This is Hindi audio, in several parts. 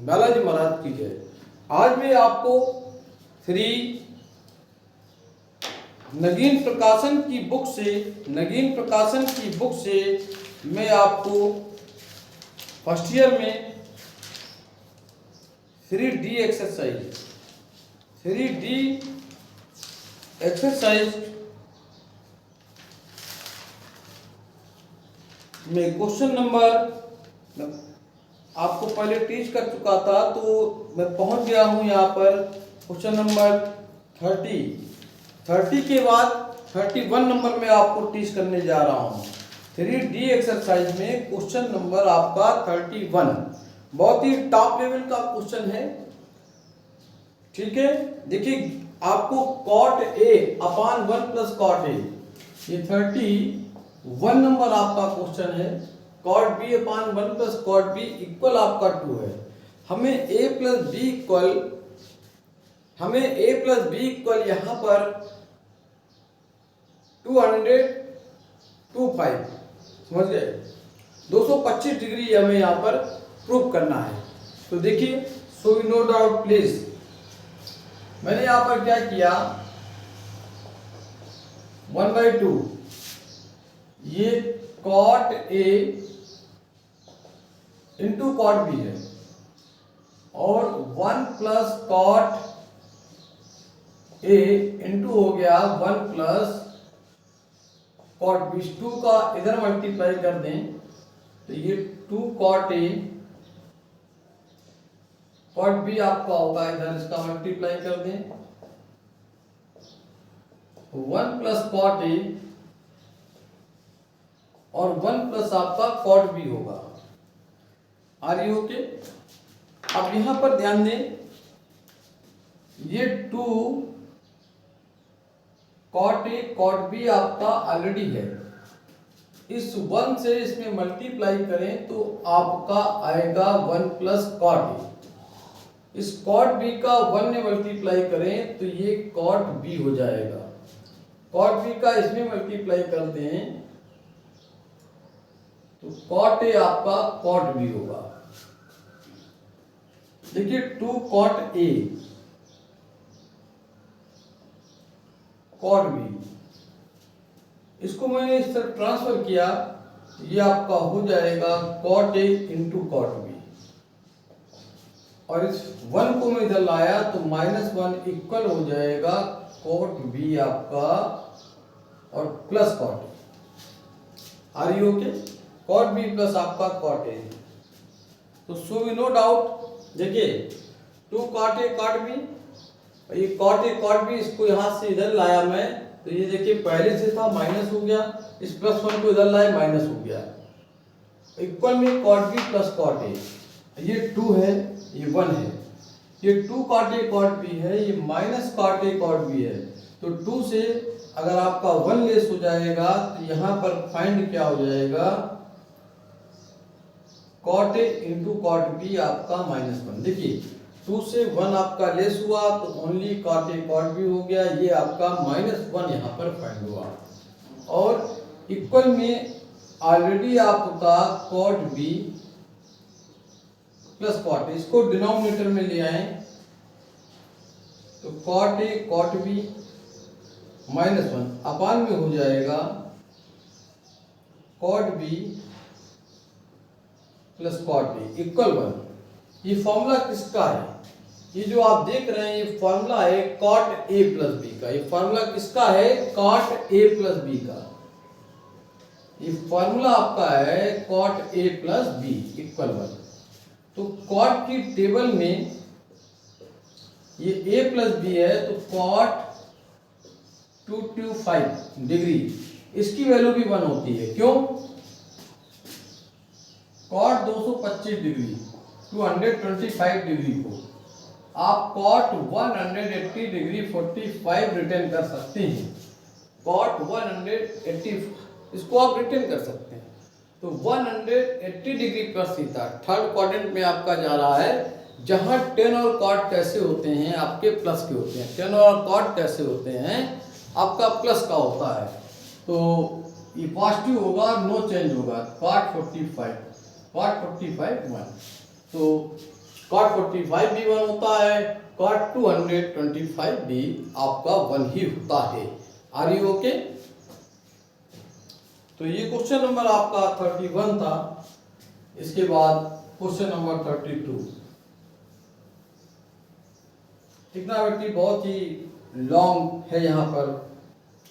बालाजी महाराज की जय। आज मैं आपको श्री नगीन प्रकाशन की बुक से मैं आपको फर्स्ट ईयर में 3D एक्सरसाइज में क्वेश्चन नंबर आपको पहले टीच कर चुका था, तो मैं पहुंच गया हूं यहाँ पर क्वेश्चन नंबर 30 के बाद 31 नंबर में आपको टीच करने जा रहा हूं। 3D एक्सरसाइज में क्वेश्चन नंबर आपका 31 बहुत ही टॉप लेवल का क्वेश्चन है। ठीक है, देखिए आपको cot A upon 1 plus cot A, ये 31 नंबर आपका क्वेश्चन है। cot B अपान 1 प्लस cot B इक्वल आपका 2 है। हमें A प्लस B इक्वल यहाँ पर 225 समझ गए, 225 डिग्री हमें यहाँ पर प्रूव करना है। तो देखिए, सो नो डाउट प्लीज, मैंने यहाँ पर क्या किया, 1/2 ये cot A into cot B है और 1 प्लस cot A इंटू हो गया 1 प्लस cot B। 2 का इधर मल्टीप्लाई कर दें तो ये 2 cot A, cot B आपका होगा, इधर इसका मल्टीप्लाई कर दें 1 प्लस cot A और 1 प्लस आपका cot B होगा। Are you okay? अब यहां पर ध्यान दें, ये 2 cot A cot B आपका ऑलरेडी है, इस 1 से इसमें मल्टीप्लाई करें तो आपका आएगा 1 प्लस cot A। इस cot B का 1 में मल्टीप्लाई करें तो ये cot B हो जाएगा। cot B का इसमें मल्टीप्लाई कर दें तो cot A आपका cot B होगा। देखिए 2 cot A cot B, इसको मैंने इस तरह ट्रांसफर किया, ये आपका हो जाएगा cot A into cot B, और इस 1 को मैं इधर लाया तो -1 इक्वल हो जाएगा cot B आपका और plus cot A। Are you okay? cot B plus आपका cot A। तो सो वी नो डाउट, देखिए 2 cot A cot B, ये cot A cot B, इसको यहां से इधर लाया मैं तो ये देखिए पहले से था माइनस हो गया, इस +1 को इधर लाए माइनस हो गया, इक्वल में cot B plus cot A। ये 2 है, ये 1 है, ये 2 cot A cot B है, ये minus cot A cot B है। तो 2 से अगर आपका 1 लेस हो जाएगा तो यहाँ पर फाइंड क्या हो जाएगा, cot A into cot B आपका -1। देखिए 2 से 1 आपका लेस हुआ तो only cot A cot B हो गया, ये आपका -1 यहाँ पर फाइंड हुआ, और इक्वल में ऑलरेडी आपका cot B plus cot A, इसको डिनोमिनेटर में ले आए तो cot A cot B -1 अपान में हो जाएगा cot B plus cot A equal 1। ये फॉर्मूला किसका है? ये जो आप देख रहे हैं ये फॉर्मूला है cot A प्लस B का। ये फॉर्मूला किसका है? cot A प्लस B का। ये फॉर्मूला आपका है cot A plus B equal 1। तो cot की टेबल में ये A प्लस B है तो cot 225 डिग्री, इसकी वैल्यू भी 1 होती है। क्यों? cot 225 डिग्री 225 डिग्री को आप cot 180 डिग्री 45 रिटर्न कर सकते हैं। cot 180 इसको आप रिटर्न कर सकते हैं। तो 180 degree plus theta third quadrant में आपका जा रहा है, जहां tan और cot कैसे होते हैं आपके प्लस के होते हैं, tan और cot कैसे होते हैं आपका प्लस का होता है। तो ये पॉजिटिव होगा, नो चेंज होगा, cot 45 1। तो cot 45 भी 1 होता है, cot 225 भी आपका 1 ही होता है। Are you okay? तो ये क्वेश्चन नंबर आपका 31 था। इसके बाद क्वेश्चन नंबर 32। ट्रिग्नोमेट्री बहुत ही लॉन्ग है यहाँ पर,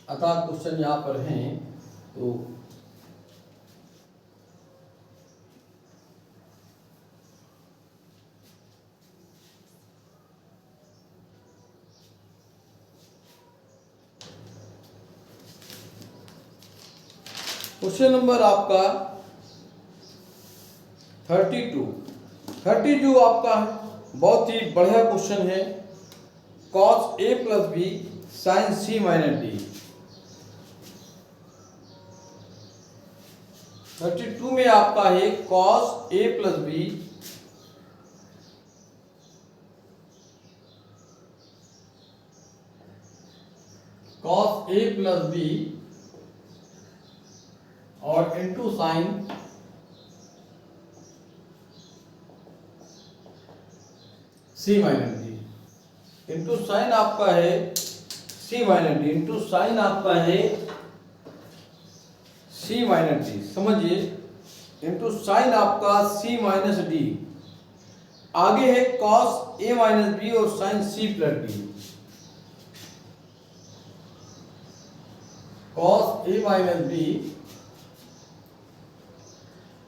अतः क्वेश्चन यहाँ पर हैं। तो क्वेश्चन नंबर आपका 32 आपका बहुत ही बढ़िया क्वेश्चन है। cos a plus B sine C minus D. 32 में आपका है cos a plus B cos a plus B और into sine C minus D. Into sine आपका है C minus D, into sine आपका है सी माइनस डी। समझिए, इंटू साइन आपका सी माइनस डी। आगे है कॉस ए माइनस बी और sine C plus D. Cos A minus B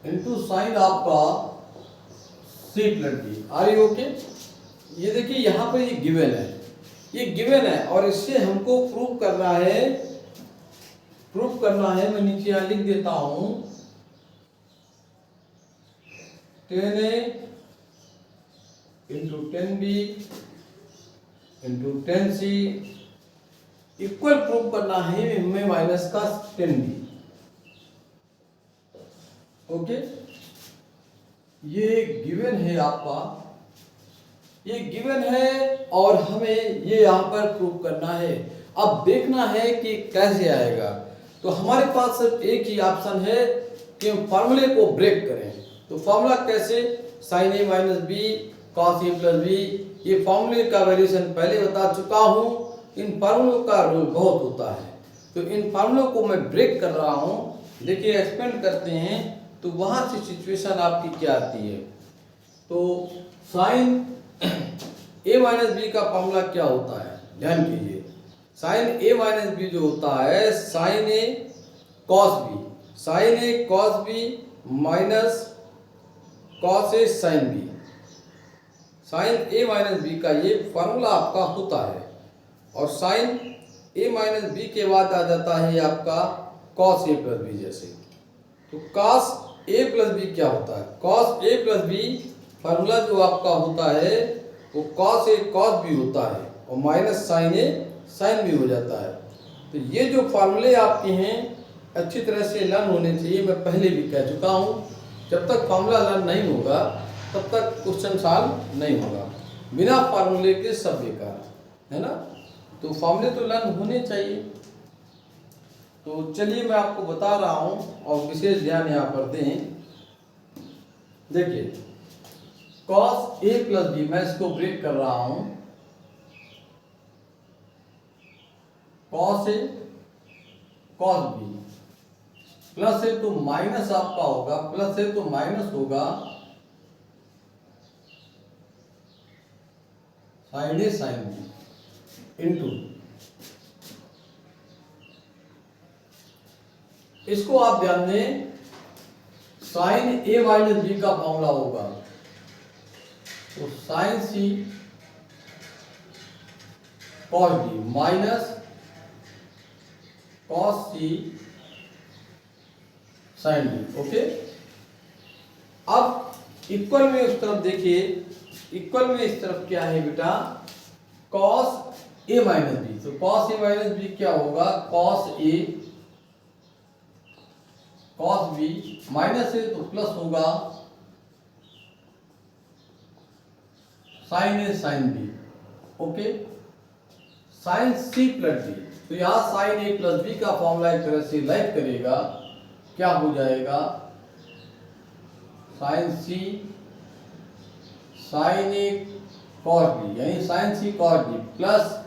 into sine आपका C plus D. Are you okay? ये देखिए यहां पर ये गिवन है, ये गिवन है और इससे हमको प्रूव करना है। मैं नीचे यहां लिख देता हूं 10a into 10b into 10c equal prove करना है हमें माइनस का 10b। ओके, ये गिवन है आपका, ये गिवन है और हमें ये यहां पर प्रूव करना है। अब देखना है कि कैसे आएगा। तो हमारे पास सिर्फ एक ही ऑप्शन है कि हम फार्मूले को ब्रेक करें। तो फार्मूला कैसे? Sign A minus B cos A plus B. ये फार्मूले का वेरिएशन पहले बता चुका हूं। इन फार्मूलों का रोल बहुत होता है, तो इन फार्मूलों को मैं ब्रेक कर रहा हूं। देखिए एक्सपेंड करते हैं तो वहां से सिचुएशन आपकी क्या आती है। तो साइन ए माइनस बी का फॉर्मूला क्या होता है, ध्यान कीजिए। साइन ए माइनस बी जो होता है sign A cos B, sign A cos B minus cos A sine B. Sign A minus B का ये फॉर्मूला आपका होता है। और साइन ए माइनस बी के बाद आ जाता है आपका कॉस ए प्लस बी। जैसे तो कॉस ए प्लस बी क्या होता है? कॉस ए प्लस बी फार्मूला जो आपका होता है वो कॉस ए कॉस बी होता है और minus sign A sine B हो जाता है। तो ये जो फार्मूले आपके हैं अच्छी तरह से लर्न होने चाहिए। मैं पहले भी कह चुका हूँ, जब तक फार्मूला लर्न नहीं होगा तब तक क्वेश्चन सॉल्व नहीं होगा। बिना फार्मूले के सब बेकार है ना। तो फार्मूले तो लर्न होने चाहिए। तो चलिए मैं आपको बता रहा हूँ और विशेष ध्यान यहाँ पर दें। देखिए कॉस ए प्लस बी, मैं इसको ब्रेक कर रहा हूं। Cos A cos B plus है तो माइनस आपका होगा, प्लस है तो माइनस होगा sine A sine B into, इसको आप ध्यान दें, साइन ए माइनस बी का फॉर्मूला होगा तो sine C cos B minus cos सी साइन बी। ओके, अब इक्वल में उस तरफ देखिए, इक्वल में इस तरफ क्या है बेटा, कॉस ए माइनस बी। तो कॉस ए माइनस बी क्या होगा, cos A cos B minus है तो प्लस होगा sine A sine B. Okay, sine C plus B, तो यहां साइन ए प्लस बी का फॉर्मूला एक तरह से लाइक करेगा, क्या हो जाएगा sine C sine A cos B यानी sine C cos B plus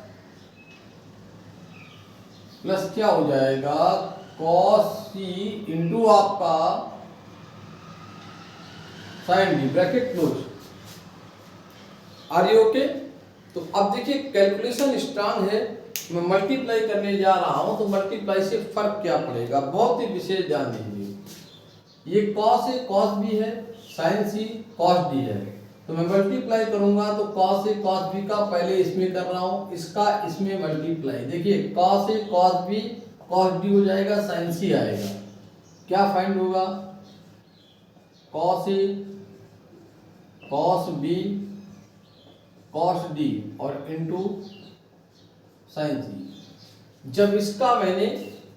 क्या हो जाएगा कॉस सी इंटू आपका sine B, bracket close. Are you okay? तो अब देखिए कैलकुलेशन स्ट्रांग है, मैं मल्टीप्लाई करने जा रहा हूं तो मल्टीप्लाई से फर्क क्या पड़ेगा, बहुत ही विशेष ध्यान दीजिए। ये कॉस ए कॉस बी है, साइन सी कॉस डी है, तो मैं मल्टीप्लाई करूंगा तो कॉस ए कॉस बी का पहले इसमें कर रहा हूं, इसका इसमें मल्टीप्लाई। देखिए cos A cos B cos D हो जाएगा, साइन सी आएगा, क्या फाइंड होगा cos A cos B cos D और इनटू साइन सी। जब इसका मैंने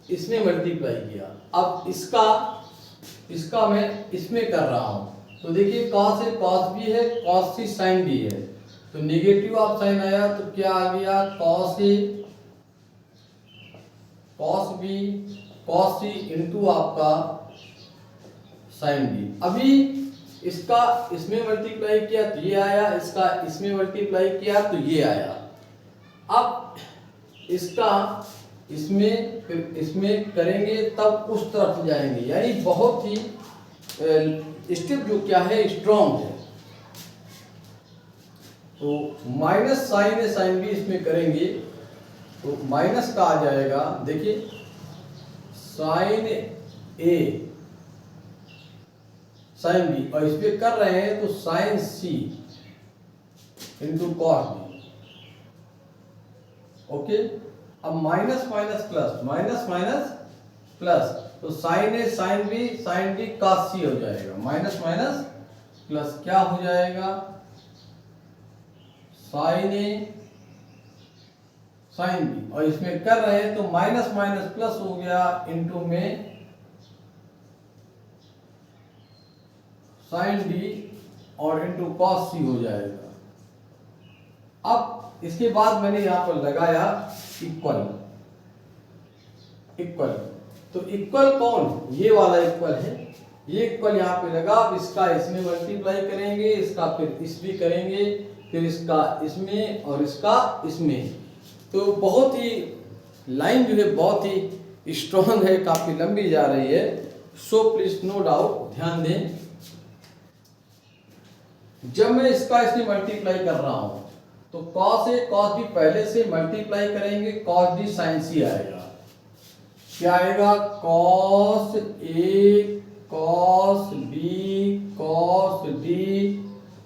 इसमें मल्टीप्लाई किया, अब इसका मैं इसमें कर रहा हूं, तो देखिए कॉस ए कॉस बी है, कॉस सी साइन डी है, तो नेगेटिव ऑफ साइन आया तो क्या आ गया cos A cos B cos C into आपका साइन डी। अभी इसका इसमें मल्टीप्लाई किया तो ये आया, इसका इसमें मल्टीप्लाई किया तो ये आया। अब इसका इसमें फिर इसमें करेंगे तब उस तरफ जाएंगे, यानी बहुत ही स्टेप जो क्या है स्ट्रॉन्ग है। तो minus sign A sine B इसमें करेंगे तो माइनस का आ जाएगा, देखिए साइन ए साइन बी और इस पे कर रहे हैं तो sine C into cos B. Okay, अब minus minus plus, minus minus plus, तो sine A sine B sine D cos C हो जाएगा, माइनस माइनस प्लस क्या हो जाएगा साइन ए साइन बी और इसमें कर रहे हैं तो माइनस माइनस प्लस हो गया इंटू में साइन डी और इंटू कॉस सी हो जाएगा। अब इसके बाद मैंने यहां पर लगाया इक्वल, इक्वल तो इक्वल कौन, ये वाला इक्वल है, ये इक्वल यहाँ पे लगा। अब इसका इसमें मल्टीप्लाई करेंगे, इसका फिर इस भी करेंगे, फिर इसका इसमें और इसका इसमें। तो बहुत ही लाइन जो है बहुत ही स्ट्रॉन्ग है, काफी लंबी जा रही है। सो प्लीज नो डाउट ध्यान दें, जब मैं इसका इसमें मल्टीप्लाई कर रहा हूं तो कॉस ए कॉस बी पहले से मल्टीप्लाई करेंगे, कॉस डी साइन सी आएगा, क्या आएगा cos A cos B cos D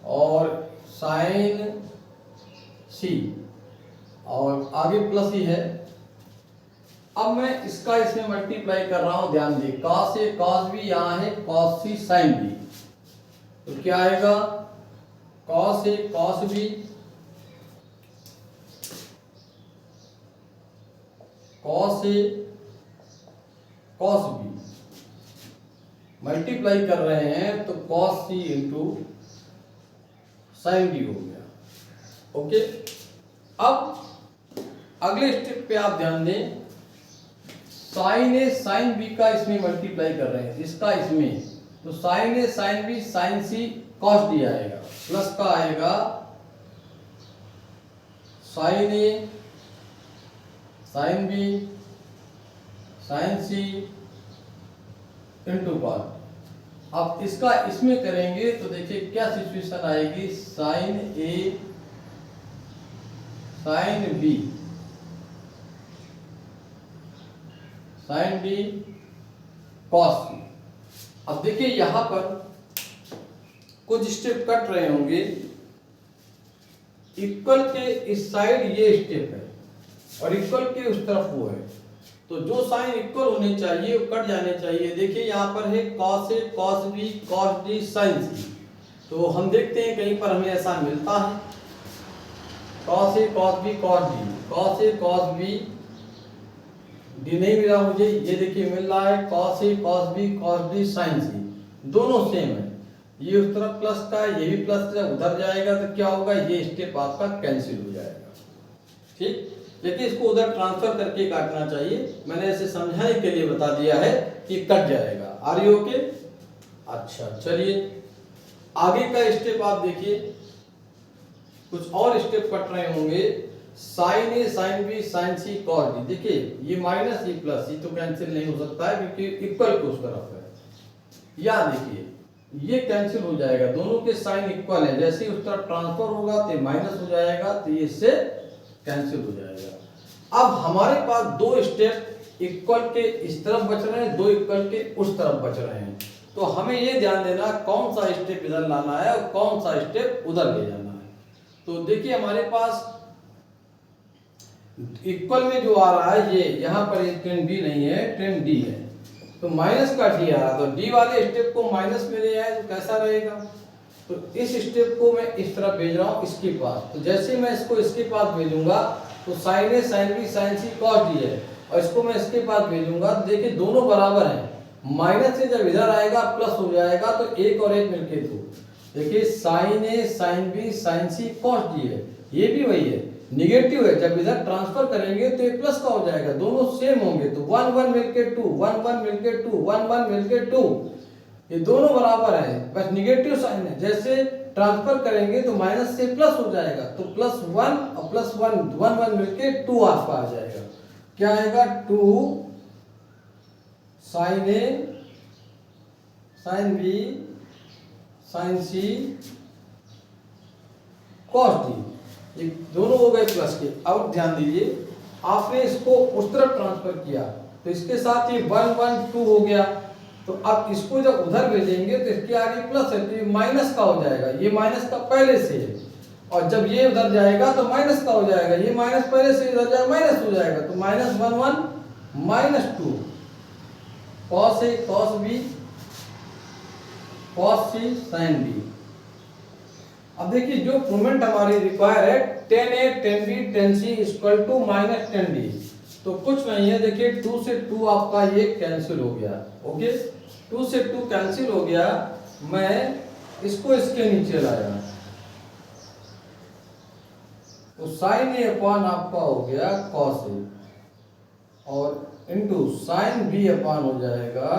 और साइन सी और आगे प्लस ही है। अब मैं इसका इसमें मल्टीप्लाई कर रहा हूं, ध्यान दें कॉस ए कॉस बी यहां है, कॉस सी साइन बी, तो क्या आएगा cos A cos B cos A cos B multiply कर रहे हैं तो cos C into sine B हो गया। ओके, अब अगले स्टेप पे आप ध्यान दें, साइन ए साइन बी का इसमें मल्टीप्लाई कर रहे हैं, इसका इसमें, तो sine A sine B sine C cos D आएगा, प्लस का आएगा sine A sine B sine C into cos. अब इसका इसमें करेंगे तो देखिए क्या सिचुएशन आएगी, sine A sine B sine B cos C. अब देखिए यहां पर कुछ स्टेप कट रहे होंगे, इक्वल के इस साइड ये स्टेप है और इक्वल के उस तरफ वो है, तो जो साइन इक्वल होने चाहिए वो कट जाने चाहिए। देखिए यहाँ पर है cos A cos B cos D sine C, तो हम देखते हैं कहीं पर हमें ऐसा मिलता है cos A cos B cos D, cos A cos B D नहीं मिला मुझे, ये देखिए मिल रहा है cos A cos B cos D sine C, दोनों सेम है, ये उस तरफ प्लस का है, ये भी प्लस का उधर जाएगा तो क्या होगा, ये स्टेप आपका कैंसिल हो जाएगा। ठीक, लेकिन इसको उधर ट्रांसफर करके काटना चाहिए, मैंने ऐसे समझाने के लिए बता दिया है कि कट जाएगा। Are you okay? अच्छा चलिए आगे का स्टेप आप देखिए, कुछ और स्टेप कट रहे होंगे, sign A sine B sine C cos D. देखिए ये माइनस ये प्लस, ये तो कैंसिल नहीं हो सकता है क्योंकि इक्वल को उस तरफ है। या देखिए ये कैंसिल हो जाएगा, दोनों के साइन इक्वल है, जैसे ही उस तरफ ट्रांसफर होगा तो माइनस हो जाएगा, तो ये इससे कैंसिल हो जाएगा। अब हमारे पास दो स्टेप इक्वल के इस तरफ बच रहे हैं, दो इक्वल के उस तरफ बच रहे हैं, तो हमें ये ध्यान देना कौन सा स्टेप इधर लाना है और कौन सा स्टेप उधर ले जाना है। तो देखिए हमारे पास इक्वल में जो आ रहा है ये यहाँ पर ये ट्रेन बी नहीं है, ट्रेन डी है, तो माइनस का डी आ रहा, तो डी वाले स्टेप को माइनस में ले आए तो कैसा रहेगा, तो इस स्टेप को मैं इस तरफ भेज रहा हूँ इसके पास, तो जैसे मैं इसको इसके पास भेजूंगा तो sine A sine B sine C cos D है, और इसको मैं इसके पास भेजूंगा तो देखिए दोनों बराबर हैं, माइनस से जब इधर आएगा प्लस हो जाएगा, तो एक और एक मिलके दो। देखिए sign A sine B sine C cos D है, ये भी वही है, निगेटिव है, जब इधर ट्रांसफर करेंगे तो ये प्लस का हो जाएगा, दोनों सेम होंगे, तो 1 1 मिलके 2 1 1 मिलके 2 1 1 मिलके 2, ये दोनों बराबर है, बस निगेटिव साइन है, जैसे ट्रांसफर करेंगे तो माइनस से प्लस हो जाएगा, तो प्लस 1 और प्लस 1 1 1 मिलके 2 आपका आ जाएगा। क्या आएगा 2 sign A sine B sine C cos D, ये दोनों हो गए प्लस के। अब ध्यान दीजिए आपने इसको उस तरफ ट्रांसफर किया तो इसके साथ ये 1 1 2 हो गया, तो अब इसको जब उधर भेजेंगे तो इसके आगे प्लस है, तो ये माइनस का हो जाएगा, ये माइनस का पहले से है, और जब ये उधर जाएगा तो माइनस का हो जाएगा, ये माइनस पहले से इधर जाएगा माइनस हो जाएगा, तो minus 1 1 minus 2 cos A cos B cos C sine B. अब देखिए जो प्रूवमेंट हमारी रिक्वायर है tan a tan b tan c equal to minus tan d, तो कुछ नहीं है, देखिए 2 से 2 आपका ये कैंसिल हो गया, ओके 2 से 2 कैंसिल हो गया, मैं इसको इसके नीचे लाया तो साइन ए अपॉन आपका हो गया कॉस ए, और इनटू साइन बी अपॉन हो जाएगा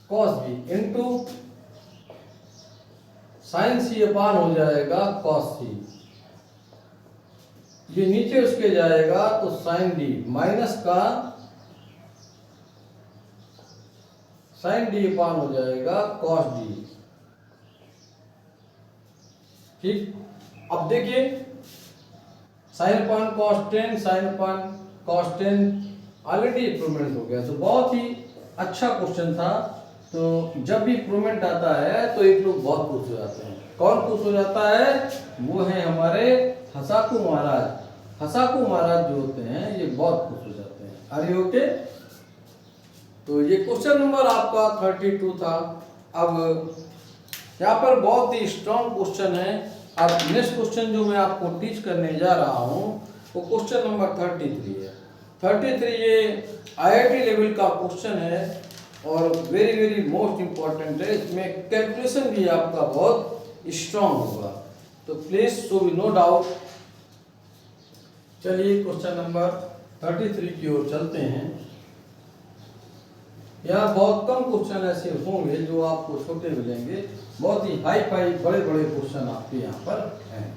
कॉस बी, इनटू साइन सी अपॉन हो जाएगा कॉस सी, ये नीचे उसके जाएगा तो साइन डी माइनस का साइन डी अपॉन हो जाएगा कॉस डी। ठीक, अब देखिए sine upon cos tan sine upon cos tan already improvement हो गया, तो बहुत ही अच्छा क्वेश्चन था। तो जब भी इंप्रूवमेंट आता है तो एक लोग बहुत खुश हो जाते हैं, कौन खुश हो जाता है, वो है हमारे हसाकू महाराज। हसाकू महाराज जो होते हैं ये बहुत खुश हो जाते हैं। Are you okay? तो ये क्वेश्चन नंबर आपका 32 था। अब यहाँ पर बहुत ही स्ट्रॉन्ग क्वेश्चन है। अब नेक्स्ट क्वेश्चन जो मैं आपको टीच करने जा रहा हूँ वो क्वेश्चन नंबर 33 है। 33 ये IIT लेवल का क्वेश्चन है और वेरी वेरी मोस्ट इम्पॉर्टेंट है। इसमें कैलकुलेशन भी आपका बहुत स्ट्रॉन्ग होगा, तो please so be no doubt. चलिए क्वेश्चन नंबर 33 की ओर चलते हैं। यहाँ बहुत कम क्वेश्चन ऐसे होंगे जो आपको छोटे मिलेंगे, बहुत ही हाई फाई बड़े बड़े क्वेश्चन आपके यहाँ पर हैं।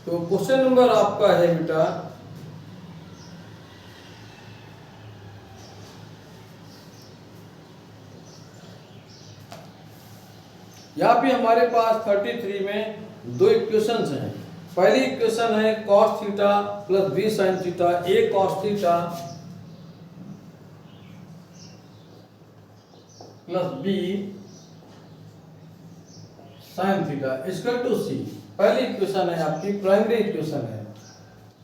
तो क्वेश्चन नंबर आपका है बेटा यहाँ पे हमारे पास 33 में दो इक्वेशंस हैं। पहली इक्वेशन है cos theta plus b sin theta, a cos theta plus b sin theta equal to c। पहली इक्वेशन है आपकी, प्राइमरी इक्वेशन है।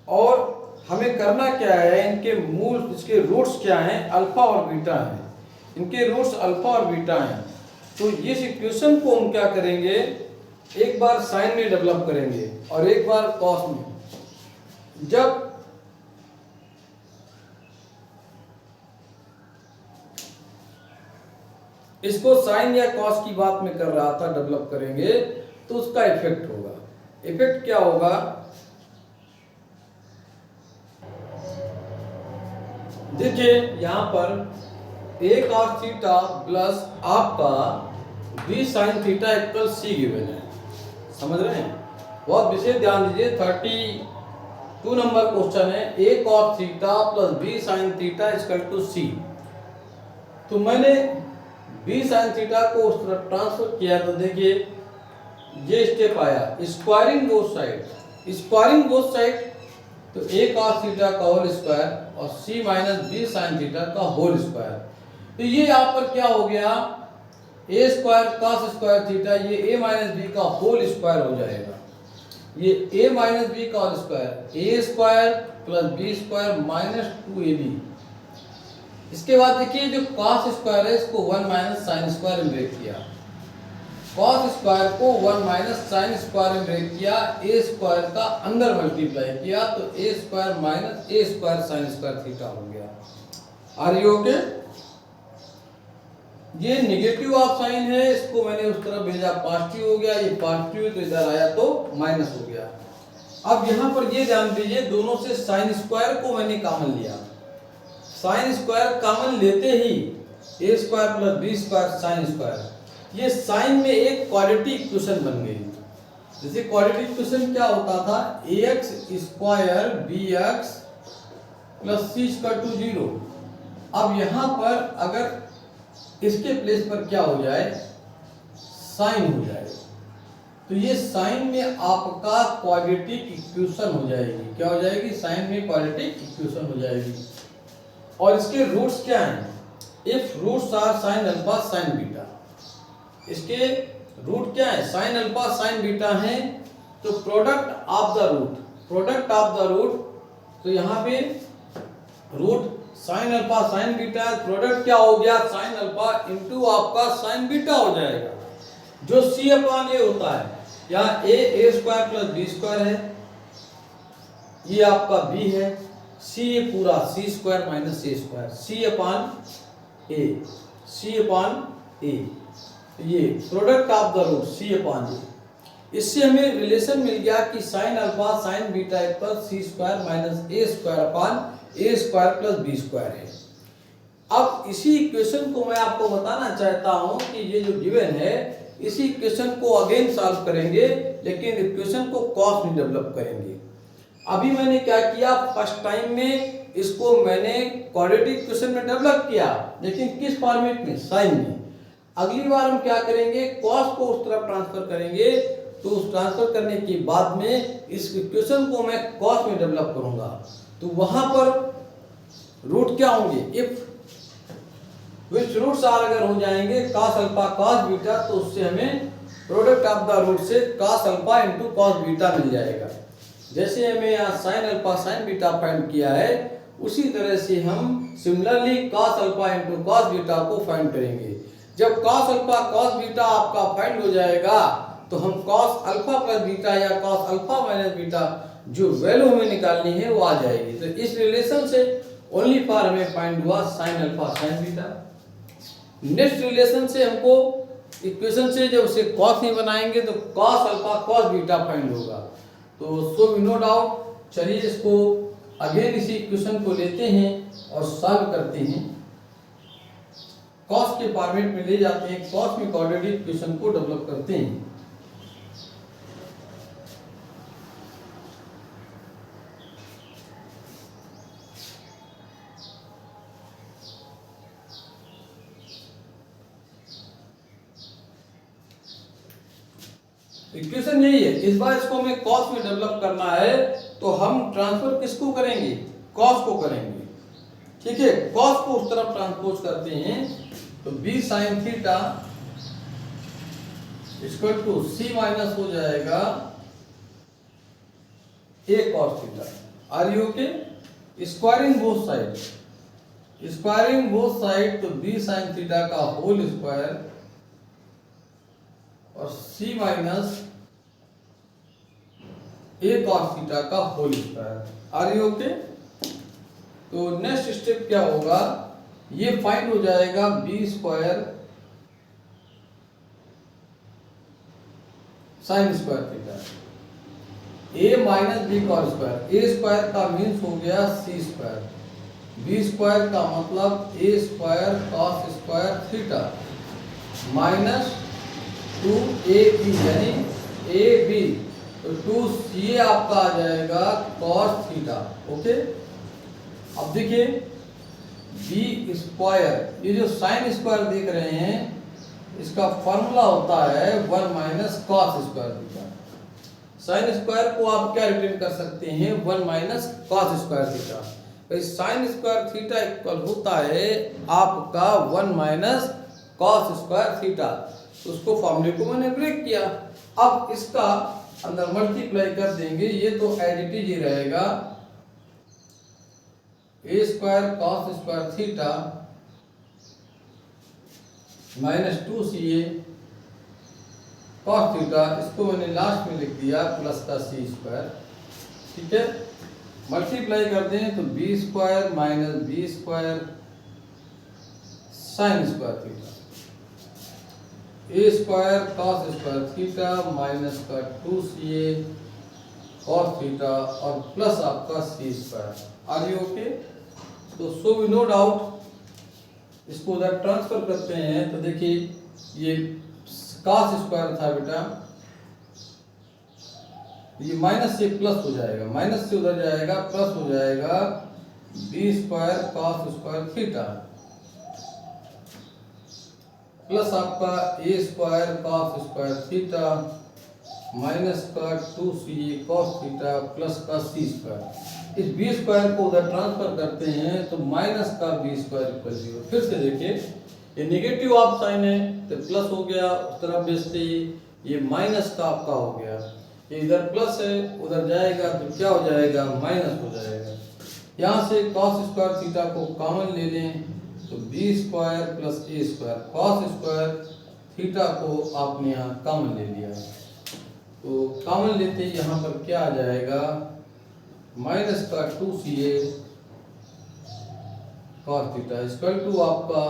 और हमें करना क्या है, इनके मूल, इसके रूट्स क्या हैं, अल्फा और बीटा हैं। इनके रूट्स अल्फा और बीटा हैं। तो इस इक्वेशन को हम क्या करेंगे, एक बार साइन में डेवलप करेंगे और एक बार कॉस में। जब इसको साइन या कॉस की बात में कर रहा था, डेवलप करेंगे तो उसका इफेक्ट होगा। इफेक्ट क्या होगा, देखिए यहां पर a cos थीटा प्लस आपका b sin theta equal c given है, समझ रहे हैं। बहुत विशेष ध्यान दीजिए, 32 नंबर क्वेश्चन है, a cos theta plus b sin theta equal to c। तो मैंने b sin थीटा को उस तरफ ट्रांसफर किया तो देखिए ये स्टेप आया, squaring both side, squaring both side, तो a cos थीटा का होल स्क्वायर और c minus b sin theta का होल स्क्वायर। तो ये यहाँ पर क्या हो गया, a square cos square theta, ये a माइनस b का होल स्क्वायर हो जाएगा, ये a माइनस b का whole square, a square plus b square minus 2ab। इसके बाद देखिए जो cos स्क्वायर है इसको 1 माइनस साइन स्क्वायर में ब्रेक किया, cos स्क्वायर को 1 माइनस साइन स्क्वायर में ब्रेक किया, a स्क्वायर का अंदर मल्टीप्लाई किया तो a square minus a square sine square theta हो गया। Are you okay? ये नेगेटिव ऑफ साइन है, इसको मैंने उस तरफ भेजा पॉजिटिव हो गया, ये पॉजिटिव तो इधर आया तो माइनस हो गया। अब यहाँ पर ये ध्यान दीजिए, दोनों से साइन स्क्वायर को मैंने कॉमन लिया, साइन स्क्वायर कॉमन लेते ही a square plus b square sine square, ये साइन में एक क्वाड्रेटिक इक्वेशन बन गई। जैसे क्वाड्रेटिक इक्वेशन क्या होता था, ax square bx plus c square to 0। अब यहाँ पर अगर इसके प्लेस पर क्या हो जाए, साइन हो जाए, तो ये साइन में आपका क्वाड्रेटिक इक्वेशन हो जाएगी। क्या हो जाएगी? साइन में क्वाड्रेटिक इक्वेशन हो जाएगी। और इसके रूट्स क्या हैं? If roots are sine alpha sine beta, इसके रूट क्या है? साइन अल्फा साइन बीटा है, तो product of the root, product of the root, तो यहाँ पे root sine alpha sine beta, product क्या हो गया? साइन अल्फा इंटू आपका साइन बीटा हो जाएगा, जो c अपॉन ए होता है। यहाँ a square plus b square है, ये आपका b है, c ये पूरा c square minus a square, c upon a, c upon a, ये product of the root c upon a। इससे हमें रिलेशन मिल गया कि sine alpha sine beta equal c square minus a square upon a square plus b square है। अब इसी इक्वेशन को मैं आपको बताना चाहता हूं कि ये जो गिवन है, इसी इक्वेशन को अगेन सॉल्व करेंगे, लेकिन इक्वेशन को कॉस में डेवलप करेंगे। अभी मैंने क्या किया, फर्स्ट टाइम में इसको मैंने क्वाड्रेटिक इक्वेशन में डेवलप किया, लेकिन किस फॉर्मेट में? साइन में। अगली बार हम क्या करेंगे, कॉस को उस तरफ ट्रांसफर करेंगे, तो उस ट्रांसफर करने के बाद में इस इक्वेशन को मैं कॉस में डेवलप करूंगा, तो वहां पर रूट क्या होंगे? इफ विच रूट्स आर अगर हो जाएंगे cos अल्फा cos बीटा, तो उससे हमें प्रोडक्ट ऑफ द रूट से cos alpha into cos beta मिल जाएगा। जैसे हमें यहाँ sine alpha sine beta find किया है, उसी तरह से हम similarly cos alpha into cos beta को फाइंड करेंगे। जब cos अल्फा cos बीटा आपका फाइंड हो जाएगा, तो हम cos अल्फा प्लस बीटा या cos अल्फा माइनस बीटा जो वैल्यू हमें निकालनी है वो आ जाएगी। तो इस रिलेशन से ओनली फॉर हमें फाइंड हुआ sign alpha sine beta. Next relation से हमको इक्वेशन से जब उसे cos में बनाएंगे तो cos alpha cos beta find होगा। तो सो वी नो डाउट, चलिए इसको अगेन इसी इक्वेशन को लेते हैं और सॉल्व करते हैं, cos के फॉर्मेट में ले जाते हैं, cos में क्वाड्रेटिक इक्वेशन को डेवलप करते हैं। इक्वेशन यही है, इस बार इसको हमें cos में डेवलप करना है, तो हम ट्रांसफर किसको करेंगे? cos को करेंगे। ठीक है, cos को उस तरफ ट्रांसपोज करते हैं, तो b sin theta equal to c minus हो जाएगा a cos theta. Are you okay? Squaring both side, squaring both side, तो b sin थीटा का होल स्क्वायर और c minus a cos theta का whole square. Are you okay? तो नेक्स्ट स्टेप क्या होगा, ये फाइंड हो जाएगा b square sine square theta. A minus B का स्क्वायर, ए स्क्वायर का मीन्स हो गया सी स्क्वायर, बी स्क्वायर का मतलब A square cos square theta minus 2ab यानी ए बी, तो 2ca आपका आ जाएगा कॉस थीटा। ओके, अब देखिए बी स्क्वायर, ये जो साइन स्क्वायर देख रहे हैं इसका फॉर्मूला होता है 1 minus cos square theta. Sine square को आप क्या रिटेन कर सकते हैं, 1 माइनस कॉस स्क्वायर थीटा। तो साइन स्क्वायर थीटा इक्वल होता है आपका 1 माइनस कॉस स्क्वायर थीटा। तो उसको फॉर्मूले को मैंने ब्रेक किया, अब इसका अंदर मल्टीप्लाई कर देंगे, ये तो एज इट इज ही रहेगा, A square cos square theta minus 2ca cos theta, इसको मैंने लास्ट में लिख दिया प्लस का सी स्क्वायर। ठीक है, मल्टीप्लाई कर दें तो B square minus B square sine square theta, A square cos square theta minus का 2ca कॉस थीटा और प्लस आपका C square. Are you okay? तो सो वी नो डाउट, इसको उधर ट्रांसफर करते हैं तो देखिए ये कॉस स्क्वायर था बेटा, ये माइनस से प्लस हो जाएगा, माइनस से उधर जाएगा प्लस हो जाएगा, B square cos square theta plus आपका A square cos square theta minus का 2ca कॉस थीटा प्लस का सी स्क्वायर। इस बी स्क्वायर को उधर ट्रांसफर करते हैं तो माइनस का बी स्क्वायर इक्वल 0। फिर से देखिए ये नेगेटिव ऑफ साइन है तो प्लस हो गया, उस तरफ भेजते ही ये माइनस का आपका हो गया, ये इधर प्लस है उधर जाएगा तो क्या हो जाएगा, माइनस हो जाएगा। यहाँ से कॉस स्क्वायर थीटा को कॉमन ले लें तो B square plus A square, cos square theta को आपने यहाँ कॉमन ले लिया, तो कॉमन लेते ही यहाँ पर क्या आ जाएगा, माइनस का 2ca cos theta equal to आपका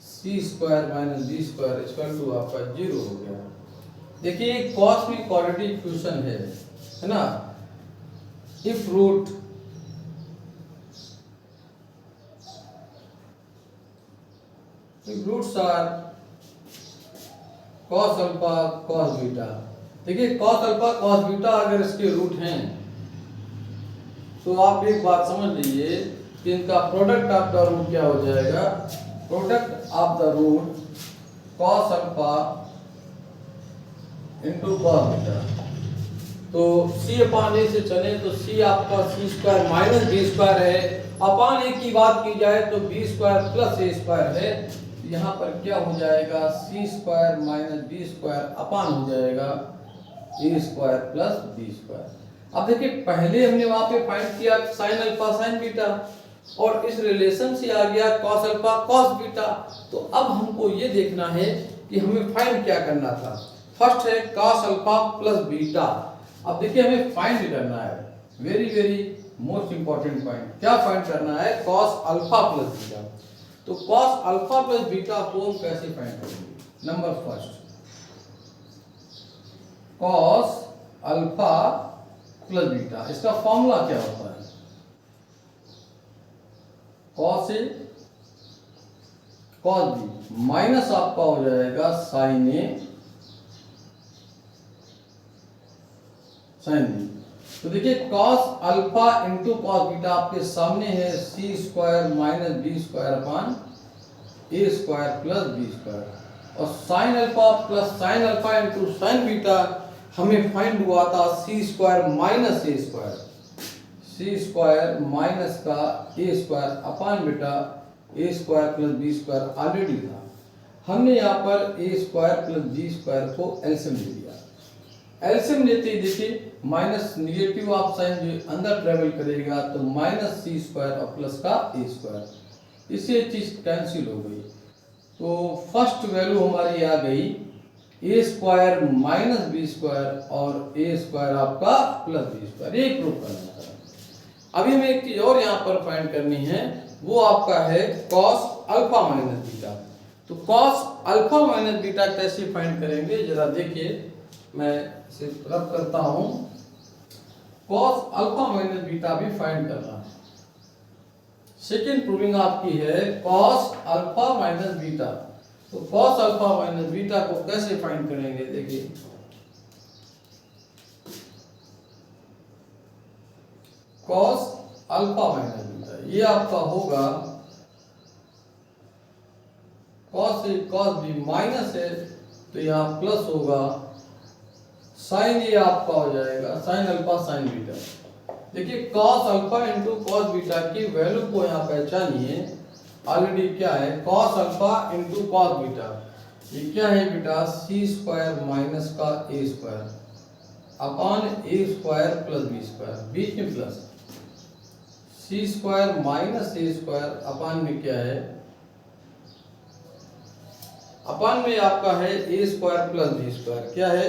C square minus B square equal to आपका 0 हो गया। देखिए कॉस में क्वाड्रेटिक इक्वेशन है ना, if root roots are cos alpha cos beta. देखिए कॉस अल्फा कॉस बीटा अगर इसके रूट हैं तो आप एक बात समझ लीजिए कि इनका प्रोडक्ट ऑफ द रूट क्या हो जाएगा, product of the root cos alpha into cos beta. तो c अपान ए से चले तो c आपका C square minus B square है, अपान ए की बात की जाए तो B square plus A square है, यहाँ पर क्या हो जाएगा, C square minus B square upon हो जाएगा A square plus B square. अब देखिए पहले हमने वहां पे फाइंड किया साइन अल्फा साइन बीटा और इस रिलेशन से आ गया कॉस अल्फा कॉस बीटा। तो अब हमको ये देखना है कि हमें फाइंड क्या करना था। फर्स्ट है कॉस अल्फा प्लस बीटा। अब देखिए हमें फाइंड करना है, very very most important point, क्या फाइंड करना है, कॉस अल्फा प्लस बीटा। तो कॉस अल्फा प्लस बीटा को हम कैसे फाइंड करेंगे, number first cos alpha plus beta, इसका फॉर्मूला क्या होता है, cos A cos B minus आपका हो जाएगा साइन ए साइन बी। तो देखिए cos alpha into cos beta आपके सामने है, C square minus B square upon A square plus B square, और sine alpha plus sine alpha into sine beta हमें फाइंड हुआ था C square minus A square, C square minus का ए स्क्वायर अपान बेटा A square plus B square already था। हमने यहाँ पर A square plus B square को एलसीएम ले लिया, एलसीएम लेते ही देखिए माइनस निगेटिव ऑफ साइन जो अंदर ट्रेवल करेगा तो माइनस सी स्क्वायर और प्लस का ए स्क्वायर, इससे चीज कैंसिल हो गई। तो फर्स्ट वैल्यू हमारी आ गई ए स्क्वायर माइनस बी स्क्वायर और ए स्क्वायर आपका प्लस बी स्क्वायर, ये प्रूव करना था। अभी हमें एक चीज और यहाँ पर फाइंड करनी है, वो आपका है कॉस अल्फा माइनस बीटा। तो कॉस अल्फा माइनस बीटा कैसे फाइंड करेंगे जरा देखिए। मैं इसे रब करता हूं। कॉस अल्फा माइनस बीटा भी फाइंड करना है। सेकेंड प्रूविंग आपकी है कॉस अल्फा माइनस बीटा। तो कॉस अल्फा माइनस बीटा को कैसे फाइंड करेंगे, देखिए कॉस अल्फा माइनस बीटा ये आपका होगा cos A cos B minus है तो यहाँ प्लस होगा, साइन ये आपका हो जाएगा साइन अल्फा साइन बीटा। देखिए cos alpha into cos beta की वैल्यू को यहाँ पहचानिए। ऑलरेडी क्या है cos alpha into cos beta, ये क्या है बेटा सी स्क्वायर माइनस का A square upon A square plus B square, बीच में plus C square minus A square upon में क्या है अपॉन में आपका है ए स्क्वायर प्लस बी स्क्वायर, क्या है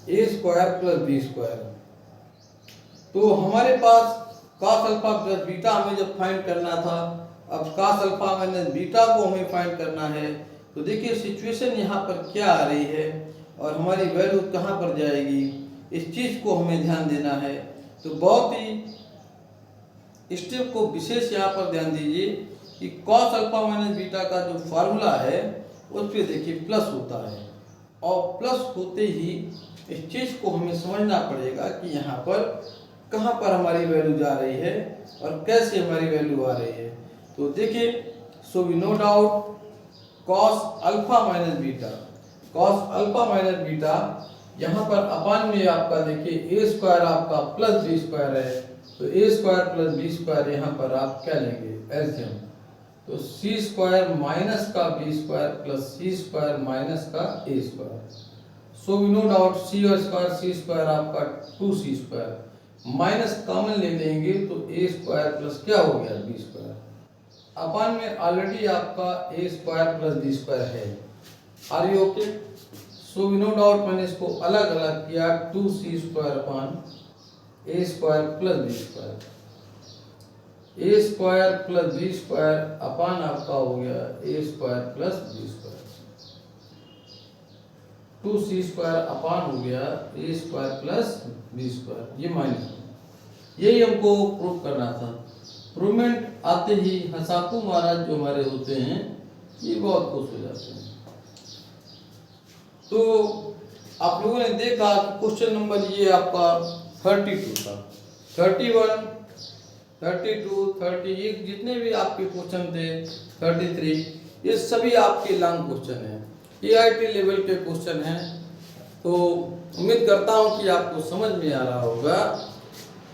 ए स्क्वायर प्लस बी स्क्वायर। तो हमारे पास cos अल्फा प्लस बीटा हमें जब फाइंड करना था, अब cos अल्फा माइनस बीटा को हमें फाइंड करना है। तो देखिए सिचुएशन यहाँ पर क्या आ रही है और हमारी वैल्यू कहाँ पर जाएगी, इस चीज को हमें ध्यान देना है। तो बहुत ही स्टेप को विशेष यहाँ पर ध्यान दीजिए कि cos अल्फा माइनस बीटा का जो फार्मूला है उस पर देखिए प्लस होता है, और प्लस होते ही इस चीज को हमें समझना पड़ेगा कि यहाँ पर कहाँ पर हमारी वैल्यू जा रही है और कैसे हमारी वैल्यू आ रही है। तो देखिए so we no doubt cos alpha minus beta, cos alpha minus beta यहाँ पर अपान में आपका देखिए ए स्क्वायर आपका प्लस बी स्क्वायर है, तो A square plus B square यहाँ पर आप क्या लेंगे एलसीएम, तो सी स्क्वायर माइनस का B square plus C square minus का A square. So we no doubt C square आपका 2c स्क्वायर माइनस कॉमन ले लेंगे तो ए स्क्वायर प्लस क्या हो गया बी स्क्वायर अपान में ऑलरेडी आपका A square plus B square है। Are you okay? So we no doubt मैंने इसको अलग अलग किया 2c square upon A square plus B square, A square plus B square upon आपका हो गया A square plus B square, 2c square upon हो गया A square plus B square, ये माइनस, यही हमको प्रूव करना था। प्रूवमेंट आते ही हसाकू महाराज जो हमारे होते हैं ये बहुत खुश हो जाते हैं। तो आप लोगों ने देखा कि क्वेश्चन नंबर ये आपका 32 था, 31, 32, 31 जितने भी आपके क्वेश्चन थे 33 ये सभी आपके लॉन्ग क्वेश्चन हैं, AIT लेवल के क्वेश्चन हैं। तो उम्मीद करता हूं कि आपको समझ में आ रहा होगा।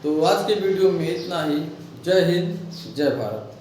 तो आज के वीडियो में इतना ही। जय हिंद, जय भारत।